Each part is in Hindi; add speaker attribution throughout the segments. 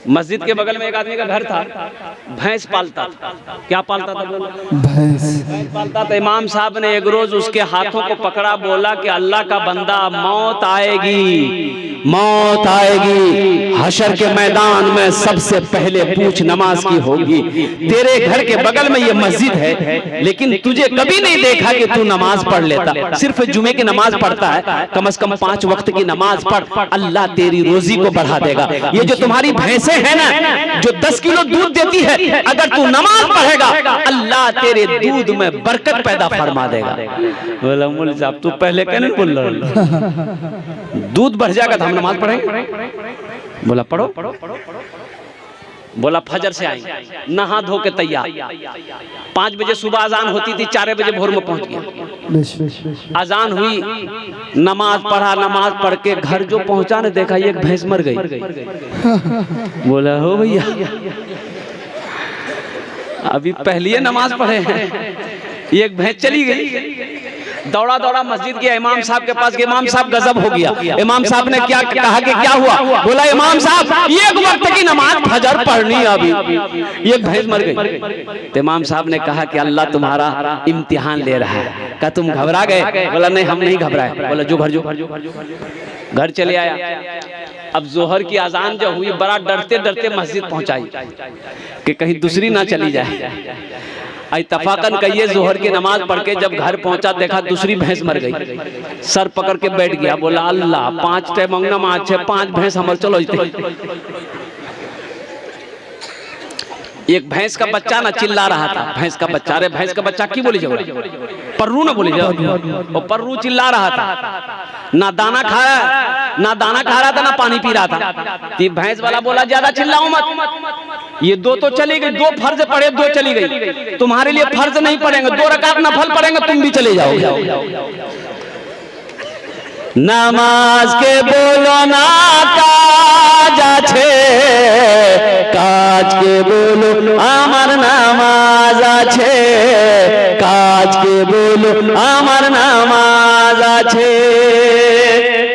Speaker 1: मस्जिद के बगल में एक आदमी का घर था, भैंस पालता था। क्या पालता था बोला?
Speaker 2: भैंस
Speaker 1: पालता था। इमाम साहब ने एक रोज उसके हाथों को पकड़ा, बोला कि अल्लाह का बंदा, मौत आएगी, मौत आएगी, हशर के मैदान में सबसे पहले पूछ नमाज की होगी। तेरे घर के बगल में ये मस्जिद है, लेकिन तुझे कभी नहीं देखा कि तू नमाज पढ़ लेता। सिर्फ जुमे की नमाज पढ़ता है। कम से कम 5 वक्त की नमाज पढ़, अल्लाह तेरी रोजी को बढ़ा देगा। ये जो तुम्हारी भैंसें है ना, जो 10 किलो दूध देती है, अगर तू नमाज पढ़ेगा अल्लाह तेरे दूध में बरकत पैदा फरमा देगा। बोला मौलवी साहब तू पहले कहने बोल रहा, दूध बढ़ जाएगा तो हम नमाज पढ़ेंगे। बोला पढ़ो। बोला फजर से आएंगे, नहा धो के तैयार। 5 बजे सुबह अजान होती थी, 4 बजे भोर में पहुंच गया। अजान हुई, नमाज पढ़ा, नमाज पढ़ के घर जो पहुंचा ने देखा एक भैंस मर गई। बोला हो भैया अभी पहले नमाज पढ़े हैं, एक भैंस चली गई। दौड़ा दौड़ा मस्जिद गया, इमाम साहब के पास गया। इमाम साहब गजब हो गया। इमाम साहब ने क्या कहा कि क्या हुआ? बोला इमाम साहब एक वक्त की नमाज फजर पढ़नी, अभी एक भैंस मर गई। तो इमाम साहब ने कहा कि अल्लाह तुम्हारा इम्तिहान ले रहा है। क्या तुम घबरा गए? बोला नहीं हम नहीं घबराए। बोला जो घर चले आया। अब जोहर की अजान जो हुई, बड़ा डरते डरते मस्जिद पहुंचाई कि कहीं दूसरी ना चली जाए। इत्तफाकन कहिए जोहर की नमाज पढ़ के जब घर पहुंचा, देखा दूसरी भैंस मर गई। सर पकड़ के बैठ गया। बोला अल्लाह 5 टाइम नमाज है, 5 भैंस हमर चलो। एक भैंस का बच्चा ना चिल्ला रहा था। भैंस का बच्चा, अरे भैंस का बच्चा की बोली जाओ, पर्रू ना बोली जाओ। और पर्रू चिल्ला रहा था, ना दाना खा रहा था, ना पानी पी रहा था। तो भैंस वाला बोला ज्यादा चिल्लाओ मत, ये 2 तो चली गई, 2 फर्ज पढ़े, 2 चली गई। तुम्हारे लिए फर्ज नहीं पढ़ेंगे, 2 रकात नफल पढ़ेंगे, तुम भी चले जाओ। नमाज के बोलो ना काज আছে, काज के बोलो আমার নামাজ আছে, काज के बोलो আমার नामाज আছে।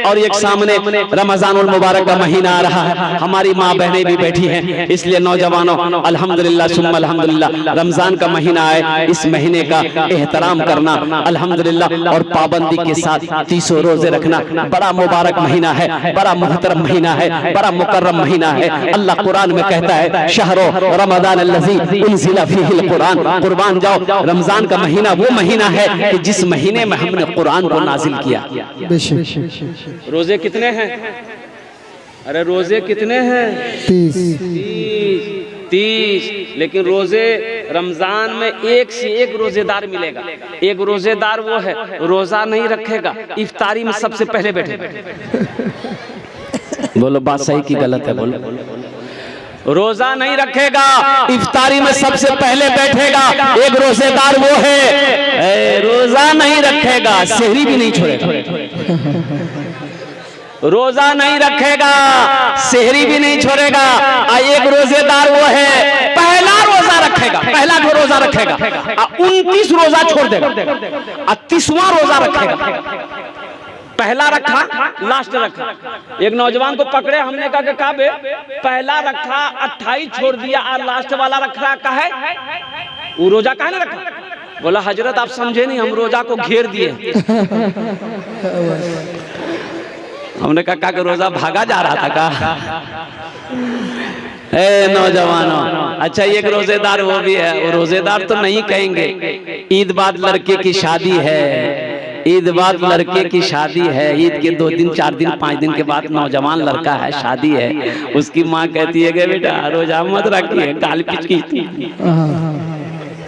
Speaker 1: और एक सामने रमजानुल मुबारक का महीना आ रहा है, हमारी माँ बहनें भी बैठी हैं, इसलिए नौजवानों अल्हम्दुलिल्लाह सुम्मा अल्हम्दुलिल्लाह, रमजान का महीना आए, इस महीने का एहतराम करना अल्हम्दुलिल्लाह और पाबंदी के साथ 30 रोजे रखना। बड़ा मुबारक महीना है, बड़ा मुहतरम महीना है, बड़ा मुकर्रम महीना है। अल्लाह कुरान में कहता है शहरो रमजान अल्लज़ी उनज़िला फ़ीहिल कुरान, कुर्बान जाओ रमजान का महीना वो महीना है कि जिस महीने में हमने कुरान को नाजिल किया। रोजे कितने हैं? अरे रोजे कितने हैं? 30। लेकिन रोजे रमजान में एक से एक रोजेदार मिलेगा। एक रोजेदार वो है रोजा नहीं रखेगा, इफ्तारी में सबसे पहले बैठे। बोलो बात सही की गलत है? बोलो। रोजा नहीं रखेगा, इफ्तारी में सबसे पहले बैठेगा, एक रोजेदार वो है। रोजा नहीं रखेगा, सेहरी भी नहीं छोड़ेगा। रोजा नहीं रखेगा, सेहरी भी नहीं छोड़ेगा। एक रोजेदार वो है पहला रोजा रखेगा, पहला रोजा रखेगा, 29 रोजा छोड़ देगा, 30वां रोजा रखेगा। पहला रखा, लास्ट रखा। एक नौजवान को पकड़े, हमने कहा कि काबे पहला रखा 28 छोड़ दिया और लास्ट वाला रखा का है, वो रोजा काहे ना रखा? बोला हजरत आप समझे नहीं, हम रोजा को घेर दिए। हमने कहा कि रोजा भागा जा रहा था का? नौजवानों, अच्छा एक रोजेदार वो भी है, वो रोजेदार तो नहीं कहेंगे। ईद बाद लड़के की शादी है, ईद बाद लड़के की शादी है, ईद के 2 दिन 4 दिन 5 दिन के बाद नौजवान लड़का है, शादी है। उसकी माँ कहती है कि बेटा रोजा मत रखिए, गाल पिचकी,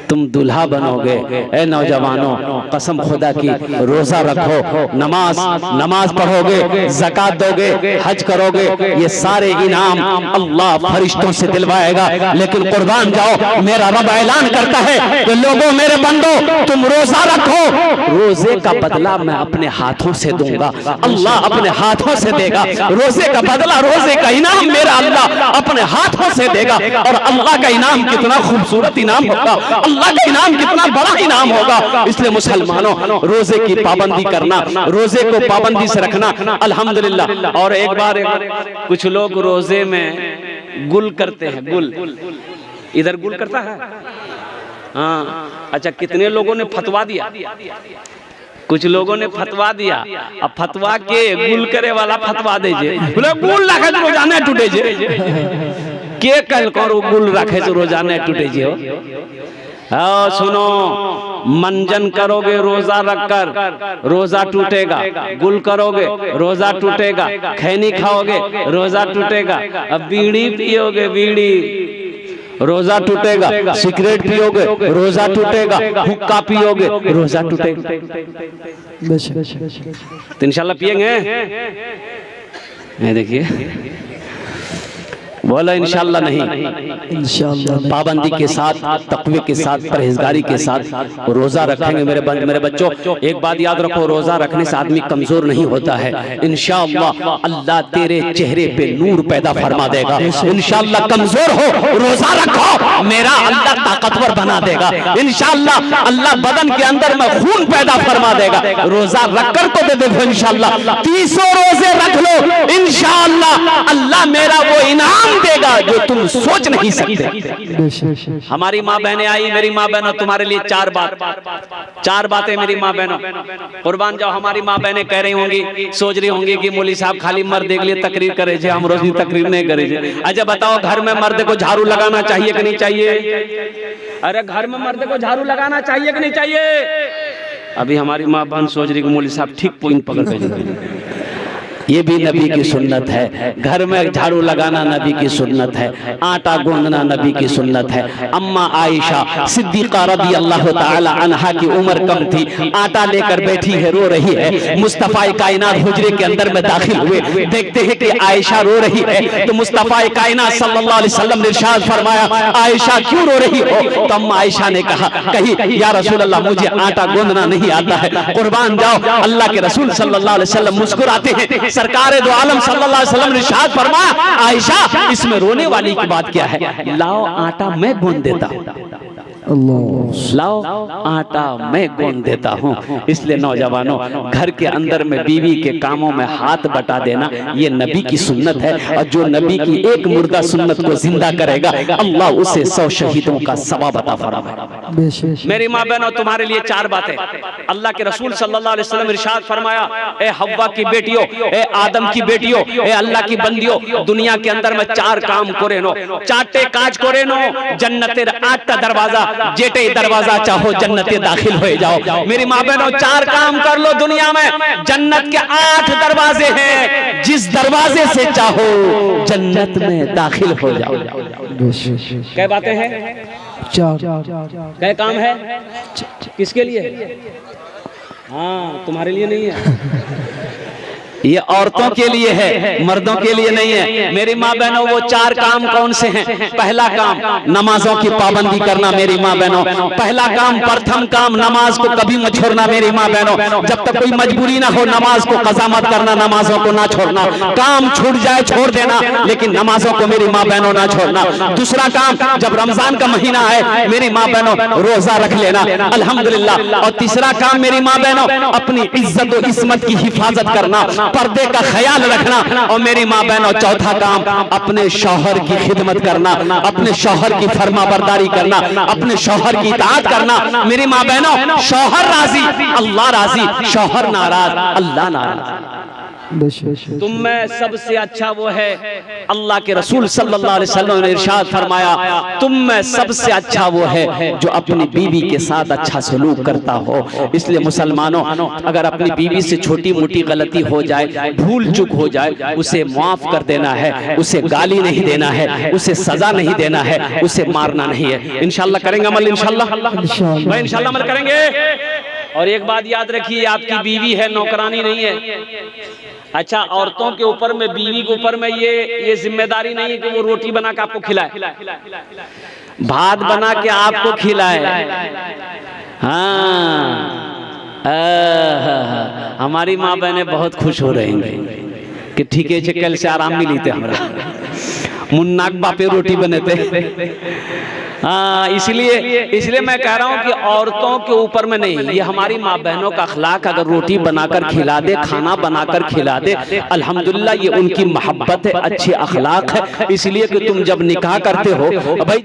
Speaker 1: तुम दूल्हा बनोगे। ए नौजवानों कसम खुदा की रोजा रखो, नमाज पढ़ोगे, ज़कात दोगे, हज करोगे, ये सारे इनाम अल्लाह फरिश्तों से दिलवाएगा। लेकिन कुर्बान जाओ, मेरा रब ऐलान करता है कि लोगों मेरे बंदो तुम रोजा रखो, रोजे का बदला मैं अपने हाथों से दूंगा। अल्लाह अपने हाथों से देगा रोजे का बदला, रोजे का इनाम मेरा अल्लाह अपने हाथों से देगा। और अल्लाह का इनाम कितना खूबसूरत इनाम होगा, अल्लाह का इनाम कितना बड़ा इनाम होगा। इसलिए मुसलमानों रोजे की पाबंदी करना, रोजे को पाबंदी से रखना अल्हम्दुलिल्लाह। और एक बार कुछ लोग रोजे में गुल करते हैं, गुल। इधर गुल करता है। हाँ अच्छा, कितने लोगों ने फतवा दिया, कुछ लोगों ने फतवा दिया। अब फतवा के गुल करे वाला फतवा दीजिए, बोले गुल रखे तो रोजाना टूटे जे के कल करो गुल रखे तो रोजाना टूटे जे। हाँ सुनो, मंजन करोगे रोजा रखकर रोजा टूटेगा, गुल करोगे रोजा टूटेगा, खैनी खाओगे रोजा टूटेगा, अब बीड़ी पियोगे बीड़ी रोजा टूटेगा, सिगरेट पियोगे रोजा टूटेगा, हुक्का पियोगे रोजा टूटेगा। तो इंशाल्लाह पिएंगे। देखिए बोला इंशाल्लाह नहीं, इंशाल्लाह पाबंदी के साथ, तकवे के साथ, परहेजगारी के साथ रोजा रखेंगे। मेरे बच्चों एक बात याद रखो, रोजा रखने से आदमी कमजोर नहीं होता है। इंशाल्लाह अल्लाह तेरे चेहरे पे नूर पैदा फरमा देगा। इंशाल्लाह कमजोर हो रोजा रखो, मेरा अल्लाह ताकतवर बना देगा। इंशाल्लाह अल्लाह बदन के अंदर में खून पैदा फरमा देगा। रोजा रखकर तो दे देखो इंशाल्लाह, 30 रोजे रख लो, इंशाल्लाह अल्लाह मेरा वो इनाम देगा जो तुम सोच नहीं सकते। हमारी माँ बहनें आई, मेरी माँ बहनों तुम्हारे लिए चार बातें मेरी माँ बहनों, कुर्बान जाओ। हमारी माँ बहनें कह रही होंगी, सोच रही होंगी कि मौलवी साहब खाली मर्द देख लिए तकरीर करे, हम रोज तकरीर नहीं करे। अच्छा बताओ, घर में मर्द को झाड़ू लगाना चाहिए कि नहीं चाहिए? अरे घर में मर्द को झाड़ू लगाना चाहिए कि नहीं चाहिए? अभी हमारी माँ बहन सोच रही कि मौलवी साहब ठीक पॉइंट पकड़ गए। ये भी नबी की सुन्नत है, घर में झाड़ू लगाना नबी की सुन्नत है, आटा गूंदना नबी की सुन्नत है। अम्मा आयशा सिद्दीका रज़ी अल्लाह ताला अन्हा की उम्र कम थी, आटा लेकर बैठी है, रो रही है। मुस्तफ़ा कायनात हुजरे के अंदर में दाखिल हुए, देखते हैं कि आयशा रो रही है, तो मुस्तफ़ा कायनात सल्लल्लाहु अलैहि वसल्लम ने इरशाद फरमाया, आयशा क्यों रो रही हो? तो अम्मा आयशा ने कहा, कही या रसूल अल्लाह मुझे आटा गूंदना नहीं आता है। कुर्बान जाओ, अल्लाह के रसूल सल्लल्लाहु अलैहि वसल्लम मुस्कुराते हैं। सरकार दो आलम सल्लल्लाहु अलैहि वसल्लम ने इरशाद फरमाया, आयशा इसमें रोने वाली की बात क्या है? लाओ आटा मैं गूंद देता हूँ, लाओ आटा मैं गूंद देता हूँ। इसलिए नौजवानों, घर के अंदर में बीवी के कामों में हाथ बटा देना ये नबी की सुन्नत है। और जो नबी की एक मुर्दा सुन्नत को जिंदा करेगा, अल्लाह उसे 100 शहीदों का सवाब अता फरमाएगा। मेरी माँ बहनों, तुम्हारे लिए 4 बातें अल्लाह के रसूल सल्लल्लाहु अलैहि वसल्लम ने इरशाद फरमाया, ए हव्वा की बेटियों, ए आदम की बेटियों, ए अल्लाह की बंदियों, दुनिया के अंदर में 4 काम करे नो, 4 काज करे नो, जन्नतेर 8 दरवाजा, जेटे दरवाजा चाहो जन्नते दाखिल हो जाओ। मेरी माँ बहनों, 4 काम कर लो, दुनिया में जन्नत के 8 दरवाजे हैं, जिस दरवाजे से चाहो जन्नत में दाखिल हो जाओ। क्या बातें हैं? 4 क्या काम है? किसके लिए? हाँ तुम्हारे लिए नहीं है, ये औरतों के लिए है, मर्दों के लिए नहीं है। मेरी माँ बहनों, वो 4 काम कौन से हैं? पहला काम नमाजों की पाबंदी करना। मेरी माँ बहनों, पहला काम, प्रथम काम, नमाज को कभी मत छोड़ना। मेरी माँ बहनों, जब तक कोई मजबूरी ना हो नमाज को कज़ा मत करना, नमाजों को ना छोड़ना। काम छूट जाए छोड़ देना, लेकिन नमाजों को मेरी माँ बहनों ना छोड़ना। दूसरा काम, जब रमजान का महीना आए मेरी माँ बहनों रोजा रख लेना, अल्हम्दुलिल्लाह। और तीसरा काम मेरी माँ बहनों, अपनी इज्जत और इस्मत की हिफाजत करना, पर्दे का ख्याल रखना। और मेरी माँ बहनों, चौथा काम, अपने शौहर की खिदमत करना, अपने शौहर की फरमाबरदारी करना, अपने शौहर की इताअत करना। मेरी माँ बहनों, शौहर राजी अल्लाह राजी, शौहर नाराज अल्लाह नाराज। तुम में सबसे अच्छा वो है, अल्लाह के रसूल सल्लल्लाहु अलैहि वसल्लम ने इरशाद फरमाया, तुम में सबसे अच्छा वो है जो अपनी बीवी के साथ अच्छा सलूक करता हो। इसलिए मुसलमानों, अगर अपनी बीवी से छोटी मोटी गलती हो जाए, भूल चूक हो जाए, उसे माफ कर देना है, उसे गाली नहीं देना है, उसे सजा नहीं देना है, उसे मारना नहीं है। इंशाल्लाह करेंगे अमल, इंशाल्लाह भाई इंशाल्लाह अमल करेंगे। और एक बात याद रखिए, आपकी बीवी है, नौकरानी नहीं है। अच्छा, औरतों के ऊपर में, बीवी के ऊपर में ये जिम्मेदारी नहीं है कि वो रोटी बना के आपको खिलाए, भात बना के आपको खिलाए। हाँ, हमारी माँ बहनें बहुत खुश हो रही हैं कि ठीक है, कल से आराम मिली थे हमरा, मुन्नाक बापे रोटी बने थे। हाँ, इसलिए मैं कह रहा हूँ कि औरतों के ऊपर में नहीं, ये हमारी माँ बहनों का अखलाक। अगर रोटी बनाकर खिला दे, खाना बनाकर खिला दे, अल्हम्दुलिल्लाह ये उनकी मोहब्बत है, अच्छी अखलाक है। इसलिए कि तुम जब निकाह करते हो भाई